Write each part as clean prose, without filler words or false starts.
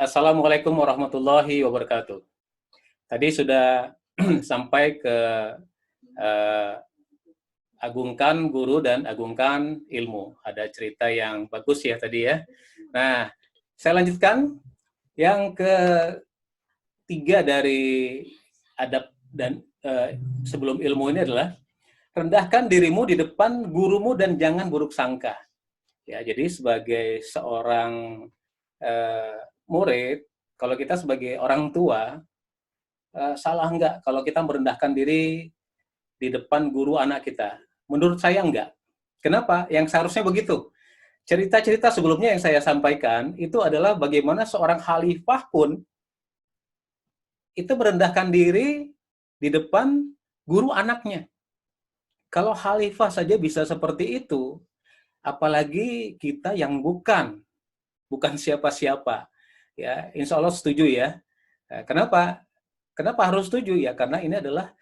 Assalamualaikum warahmatullahi wabarakatuh. Tadi sudah sampai ke uh, agungkan guru dan agungkan ilmu. Ada cerita yang bagus ya tadi ya. Nah, saya lanjutkan yang ketiga dari adab dan sebelum ilmu ini adalah rendahkan dirimu di depan gurumu dan jangan buruk sangka. Ya, jadi sebagai seorang murid, kalau kita sebagai orang tua, salah enggak kalau kita merendahkan diri di depan guru anak kita? Menurut saya enggak. Kenapa? Yang seharusnya begitu. Cerita-cerita sebelumnya yang saya sampaikan itu adalah bagaimana seorang khalifah pun itu merendahkan diri di depan guru anaknya. Kalau khalifah saja bisa seperti itu, apalagi kita yang bukan siapa-siapa. Ya, insya Allah setuju ya. Kenapa? Kenapa harus setuju ya? Karena ini adalah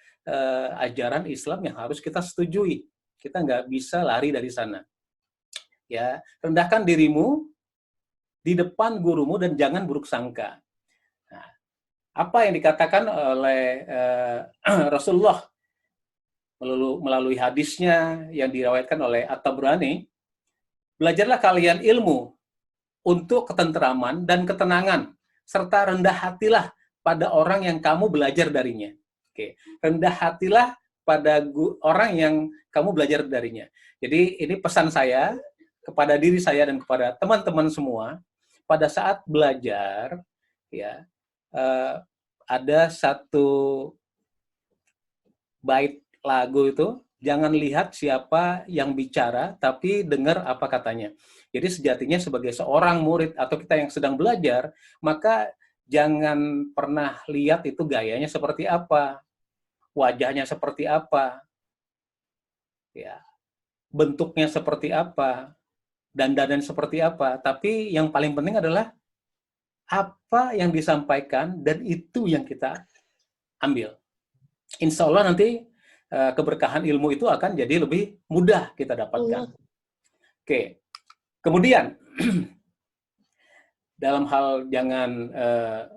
ajaran Islam yang harus kita setujui. Kita nggak bisa lari dari sana. Ya, rendahkan dirimu di depan gurumu dan jangan buruk sangka. Nah, apa yang dikatakan oleh Rasulullah melalui hadisnya yang diriwayatkan oleh At-Tabrani, belajarlah kalian ilmu untuk ketenteraman dan ketenangan, serta rendah hatilah pada orang yang kamu belajar darinya. Oke, rendah hatilah pada orang yang kamu belajar darinya. Jadi ini pesan saya kepada diri saya dan kepada teman-teman semua, pada saat belajar, ya ada satu bait lagu itu, jangan lihat siapa yang bicara, tapi dengar apa katanya. Jadi sejatinya sebagai seorang murid atau kita yang sedang belajar, maka jangan pernah lihat itu gayanya seperti apa, wajahnya seperti apa, ya, bentuknya seperti apa, dandanan seperti apa. Tapi yang paling penting adalah apa yang disampaikan dan itu yang kita ambil. Insya Allah nanti keberkahan ilmu itu akan jadi lebih mudah kita dapatkan. Oke, kemudian dalam hal jangan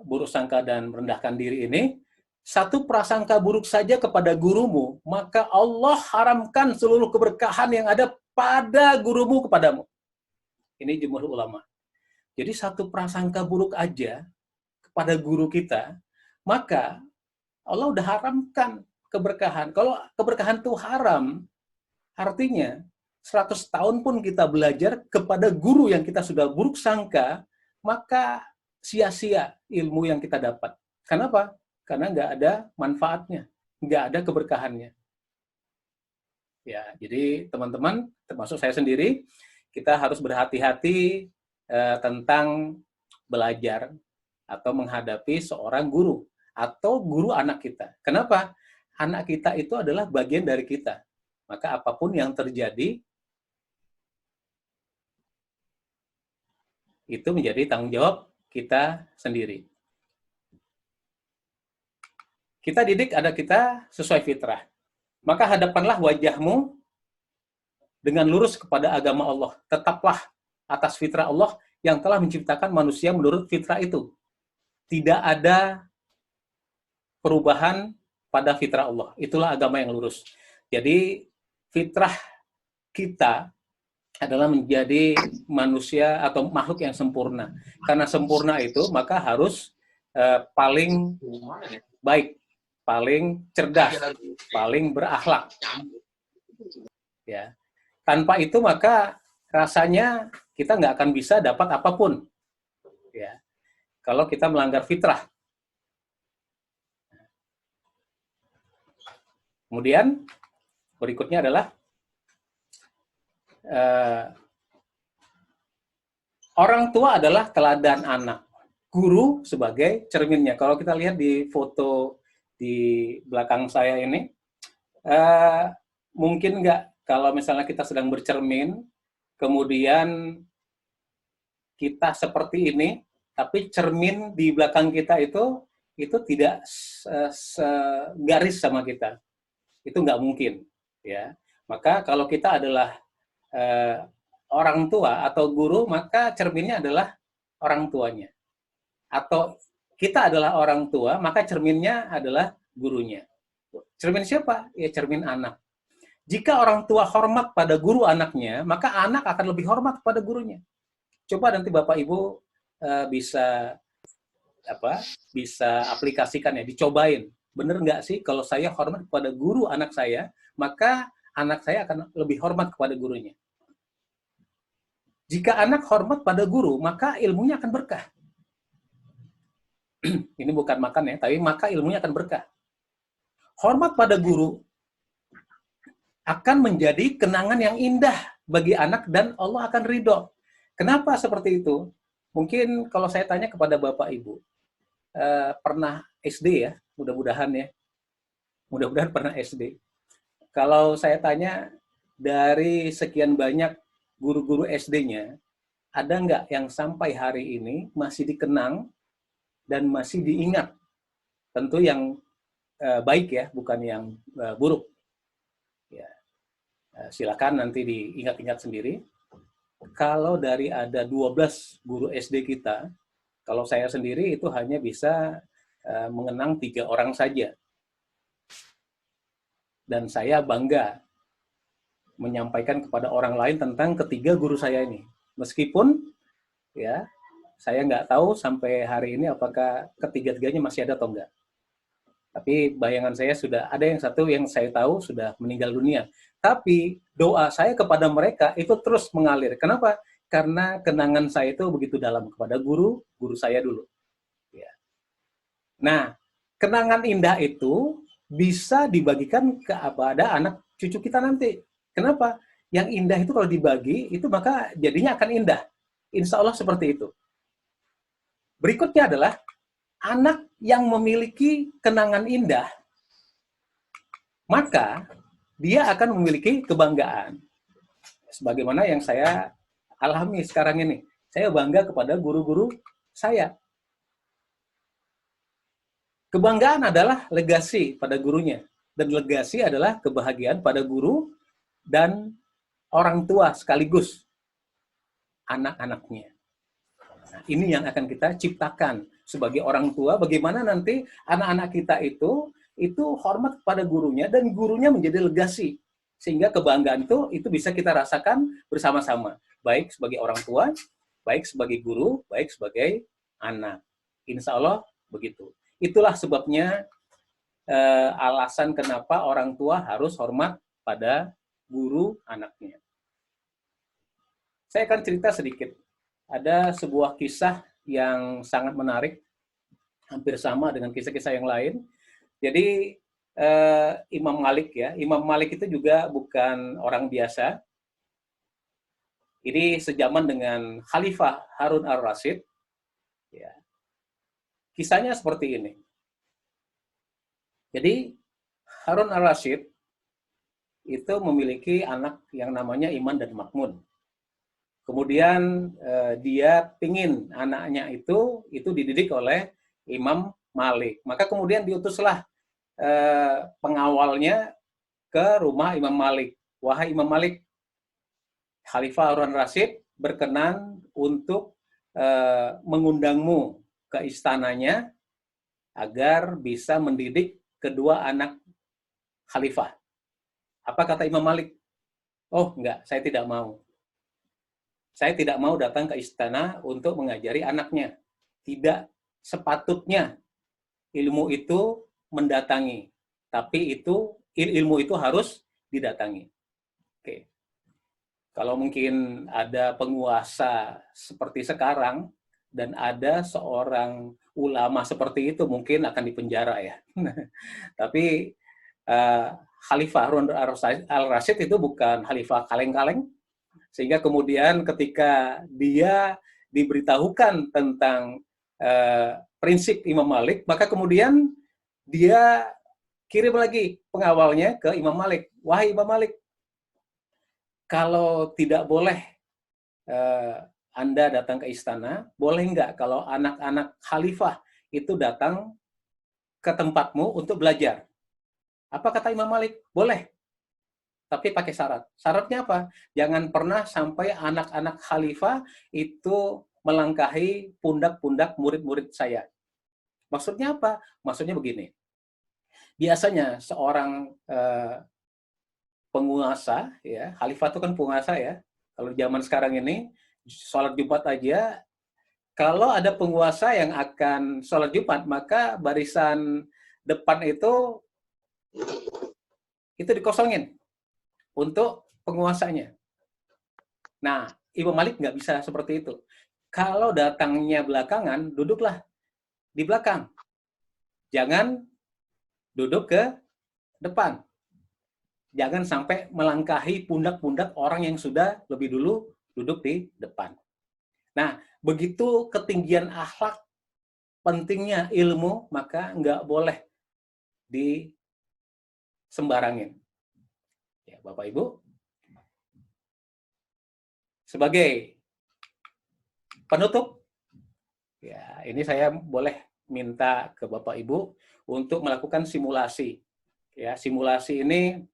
buruk sangka dan merendahkan diri ini, satu prasangka buruk saja kepada gurumu, maka Allah haramkan seluruh keberkahan yang ada pada gurumu kepadamu. Ini jumhur ulama. Jadi satu prasangka buruk aja kepada guru kita, maka Allah udah haramkan keberkahan. Kalau keberkahan itu haram, artinya 100 tahun pun kita belajar kepada guru yang kita sudah buruk sangka, maka sia-sia ilmu yang kita dapat. Kenapa? Karena nggak ada manfaatnya, nggak ada keberkahannya. Ya, jadi teman-teman, termasuk saya sendiri, kita harus berhati-hati tentang belajar atau menghadapi seorang guru atau guru anak kita. Kenapa? Anak kita itu adalah bagian dari kita. Maka apapun yang terjadi, itu menjadi tanggung jawab kita sendiri. Kita didik ada kita sesuai fitrah. Maka hadapanlah wajahmu dengan lurus kepada agama Allah. Tetaplah atas fitrah Allah yang telah menciptakan manusia menurut fitrah itu. Tidak ada perubahan pada fitrah Allah. Itulah agama yang lurus. Jadi fitrah kita adalah menjadi manusia atau makhluk yang sempurna. Karena sempurna itu maka harus paling baik, paling cerdas, paling berakhlak. Ya. Tanpa itu maka rasanya kita nggak akan bisa dapat apapun. Ya. Kalau kita melanggar fitrah. Kemudian berikutnya adalah orang tua adalah teladan anak, guru sebagai cerminnya. Kalau kita lihat di foto di belakang saya ini, mungkin nggak kalau misalnya kita sedang bercermin, kemudian kita seperti ini, tapi cermin di belakang kita itu tidak segaris sama kita. Itu nggak mungkin, ya. Maka kalau kita adalah orang tua atau guru, maka cerminnya adalah orang tuanya. atau kita adalah orang tua, maka cerminnya adalah gurunya. Cermin siapa? Ya cermin anak. Jika orang tua hormat pada guru anaknya, maka anak akan lebih hormat pada gurunya. Coba nanti Bapak Ibu bisa bisa aplikasikan ya, dicobain. Bener nggak sih kalau saya hormat kepada guru anak saya, maka anak saya akan lebih hormat kepada gurunya. Jika anak hormat pada guru, maka ilmunya akan berkah. Ini bukan makan ya, tapi maka ilmunya akan berkah. Hormat pada guru akan menjadi kenangan yang indah bagi anak dan Allah akan ridho. Kenapa seperti itu? Mungkin kalau saya tanya kepada Bapak Ibu, pernah SD ya, mudah-mudahan ya, mudah-mudahan pernah SD. Kalau saya tanya dari sekian banyak guru-guru SD-nya, ada nggak yang sampai hari ini masih dikenang dan masih diingat? Tentu yang baik ya, bukan yang buruk. Ya, silakan nanti diingat-ingat sendiri. Kalau dari ada 12 guru SD kita, kalau saya sendiri itu hanya bisa mengenang 3 orang saja. Dan saya bangga menyampaikan kepada orang lain tentang ketiga guru saya ini. Meskipun ya saya nggak tahu sampai hari ini apakah ketiga-tiganya masih ada atau enggak. Tapi bayangan saya sudah ada yang satu yang saya tahu sudah meninggal dunia. Tapi doa saya kepada mereka itu terus mengalir. Kenapa? Karena kenangan saya itu begitu dalam kepada guru saya dulu. Ya. Nah, kenangan indah itu bisa dibagikan kepada anak cucu kita nanti. Kenapa? Yang indah itu kalau dibagi, itu maka jadinya akan indah. Insya Allah seperti itu. Berikutnya adalah anak yang memiliki kenangan indah, maka dia akan memiliki kebanggaan. Sebagaimana yang saya alami sekarang ini. Saya bangga kepada guru-guru saya. Kebanggaan adalah legasi pada gurunya. Dan legasi adalah kebahagiaan pada guru dan orang tua sekaligus anak-anaknya. Nah, ini yang akan kita ciptakan sebagai orang tua, bagaimana nanti anak-anak kita itu hormat kepada gurunya dan gurunya menjadi legasi. Sehingga kebanggaan itu bisa kita rasakan bersama-sama. Baik sebagai orang tua, baik sebagai guru, baik sebagai anak. Insya Allah begitu. Itulah sebabnya alasan kenapa orang tua harus hormat pada guru anaknya. Saya akan cerita sedikit. Ada sebuah kisah yang sangat menarik, hampir sama dengan kisah-kisah yang lain. Jadi Imam Malik ya, Imam Malik itu juga bukan orang biasa. Ini sejaman dengan Khalifah Harun ar-Rasyid. Ya. Kisahnya seperti ini. Jadi Harun ar-Rasyid itu memiliki anak yang namanya Iman dan Makmun. Kemudian dia pingin anaknya itu dididik oleh Imam Malik. Maka kemudian diutuslah pengawalnya ke rumah Imam Malik. Wahai Imam Malik, Khalifah Harun Rasyid berkenan untuk mengundangmu ke istananya agar bisa mendidik kedua anak Khalifah. Apa kata Imam Malik? Oh enggak, saya tidak mau. Saya tidak mau datang ke istana untuk mengajari anaknya. Tidak sepatutnya ilmu itu mendatangi. Tapi ilmu itu harus didatangi. Oke. Kalau mungkin ada penguasa seperti sekarang, dan ada seorang ulama seperti itu, mungkin akan dipenjara ya. Tapi Khalifah Harun al-Rasyid itu bukan khalifah kaleng-kaleng, sehingga kemudian ketika dia diberitahukan tentang prinsip Imam Malik, maka kemudian dia kirim lagi pengawalnya ke Imam Malik. Wahai Imam Malik, kalau tidak boleh Anda datang ke istana, boleh nggak kalau anak-anak khalifah itu datang ke tempatmu untuk belajar? Apa kata Imam Malik? Boleh. Tapi pakai syarat. Syaratnya apa? Jangan pernah sampai anak-anak khalifah itu melangkahi pundak-pundak murid-murid saya. Maksudnya apa? Maksudnya begini. Biasanya seorang penguasa, ya, khalifah itu kan penguasa ya. Kalau zaman sekarang ini, sholat Jumat aja, kalau ada penguasa yang akan sholat Jumat, maka barisan depan itu dikosongin untuk penguasanya. Nah, Imam Malik nggak bisa seperti itu. Kalau datangnya belakangan, duduklah di belakang. Jangan duduk ke depan. Jangan sampai melangkahi pundak-pundak orang yang sudah lebih dulu duduk di depan. Nah, begitu ketinggian akhlak, pentingnya ilmu, maka nggak boleh disembarangin. Ya, Bapak Ibu, sebagai penutup, ya ini saya boleh minta ke Bapak Ibu untuk melakukan simulasi. Ya, simulasi ini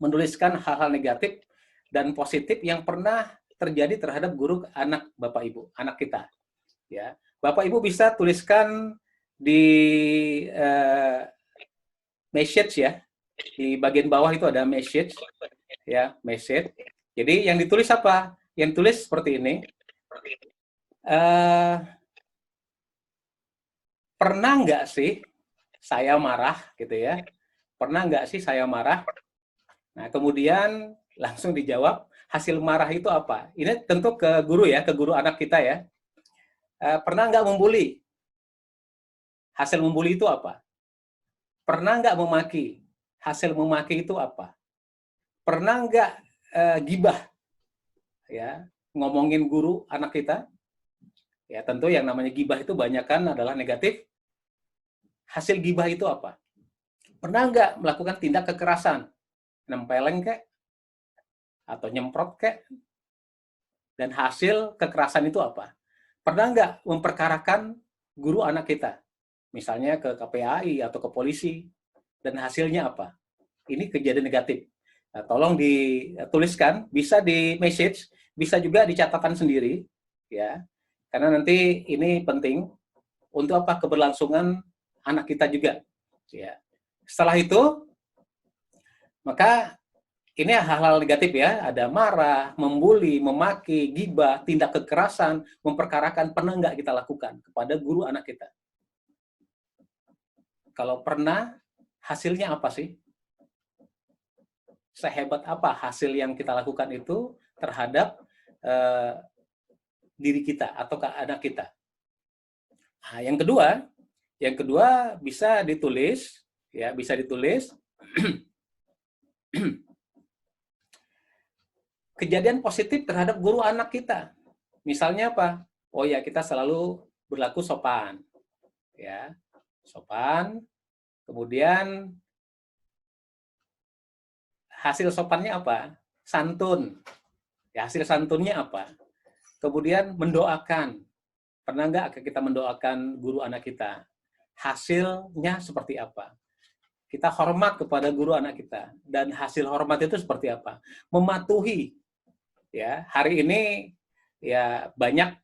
menuliskan hal-hal negatif dan positif yang pernah terjadi terhadap guru anak Bapak Ibu, anak kita. Ya, Bapak Ibu bisa tuliskan di message ya, di bagian bawah itu ada message, ya message. Jadi yang ditulis apa? Yang tulis seperti ini. Pernah nggak sih saya marah gitu ya? Pernah nggak sih saya marah? Nah, kemudian langsung dijawab, hasil marah itu apa? Ini tentu ke guru ya, ke guru anak kita ya. Pernah nggak membuli? Hasil membuli itu apa? Pernah nggak memaki? Hasil memaki itu apa? Pernah nggak gibah? Ya, ngomongin guru anak kita? Ya, tentu yang namanya gibah itu banyakan adalah negatif. Hasil gibah itu apa? Pernah nggak melakukan tindak kekerasan? Nempeleng kek? Atau nyemprot kek? Dan hasil kekerasan itu apa? Pernah nggak memperkarakan guru anak kita? Misalnya ke KPAI atau ke polisi. Dan hasilnya apa? Ini kejadian negatif. Nah, tolong dituliskan, bisa di message, bisa juga di catatan sendiri, ya. Karena nanti ini penting untuk apa? Keberlangsungan anak kita juga, ya. Setelah itu, maka ini hal-hal negatif ya, ada marah, membuli, memaki, gibah, tindak kekerasan, memperkarakan, pernah nggak kita lakukan kepada guru anak kita? Kalau pernah, hasilnya apa sih? Sehebat apa hasil yang kita lakukan itu terhadap diri kita atau ke anak kita? Nah, yang kedua bisa ditulis, ya bisa ditulis. Kejadian positif terhadap guru anak kita. Misalnya apa? Oh ya, kita selalu berlaku sopan. Ya, sopan. Kemudian hasil sopannya apa? Santun. Ya, hasil santunnya apa? Kemudian mendoakan. Pernah nggak kita mendoakan guru anak kita? Hasilnya seperti apa? Kita hormat kepada guru anak kita. Dan hasil hormat itu seperti apa? Mematuhi. Ya, hari ini ya banyak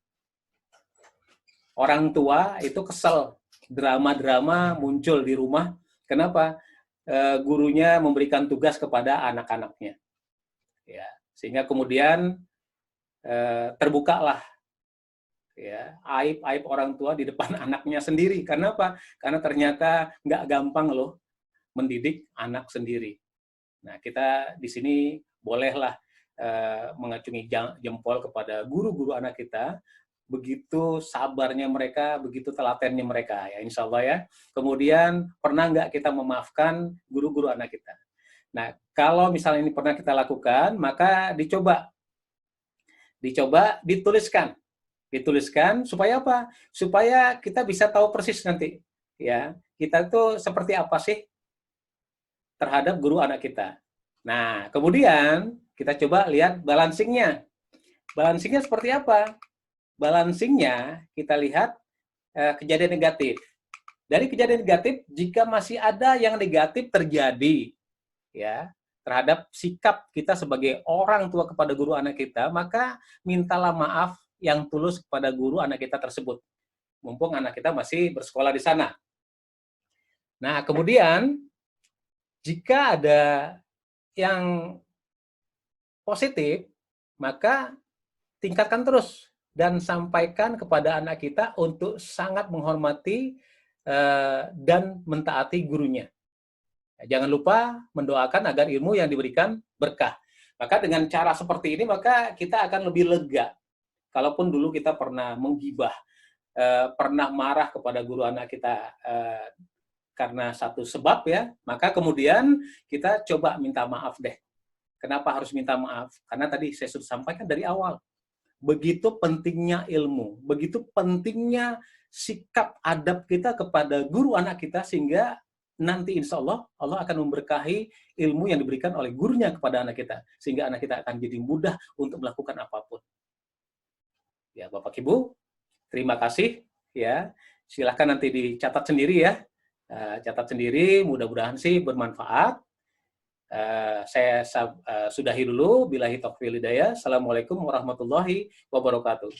orang tua itu kesel, drama-drama muncul di rumah. Kenapa? Gurunya memberikan tugas kepada anak-anaknya. Ya, sehingga kemudian terbukalah ya aib-aib orang tua di depan anaknya sendiri. Karena apa? Karena ternyata nggak gampang loh mendidik anak sendiri. Nah, kita di sini bolehlah mengacungi jempol kepada guru-guru anak kita, begitu sabarnya mereka, begitu telatennya mereka, ya insya Allah ya. Kemudian, pernah nggak kita memaafkan guru-guru anak kita? Nah, kalau misalnya ini pernah kita lakukan, maka dicoba dituliskan supaya apa? Supaya kita bisa tahu persis nanti, ya kita itu seperti apa sih terhadap guru anak kita. Nah, kemudian kita coba lihat balancingnya. Balancingnya seperti apa? Balancingnya kita lihat kejadian negatif. Dari kejadian negatif, jika masih ada yang negatif terjadi, ya terhadap sikap kita sebagai orang tua kepada guru anak kita, maka mintalah maaf yang tulus kepada guru anak kita tersebut. Mumpung anak kita masih bersekolah di sana. Nah, kemudian jika ada yang positif, maka tingkatkan terus dan sampaikan kepada anak kita untuk sangat menghormati dan mentaati gurunya. Jangan lupa mendoakan agar ilmu yang diberikan berkah. Maka dengan cara seperti ini, maka kita akan lebih lega. Kalaupun dulu kita pernah menggibah, pernah marah kepada guru anak kita karena satu sebab ya, maka kemudian kita coba minta maaf deh. Kenapa harus minta maaf? Karena tadi saya sudah sampaikan dari awal. Begitu pentingnya ilmu, begitu pentingnya sikap adab kita kepada guru anak kita, sehingga nanti insya Allah, Allah akan memberkahi ilmu yang diberikan oleh gurunya kepada anak kita. Sehingga anak kita akan jadi mudah untuk melakukan apapun. Ya, Bapak Ibu, terima kasih. Ya, silahkan nanti dicatat sendiri ya. Catat sendiri, mudah-mudahan sih bermanfaat. Saya sudahi dulu. Billahi taufiq wal hidayah. Assalamualaikum warahmatullahi wabarakatuh.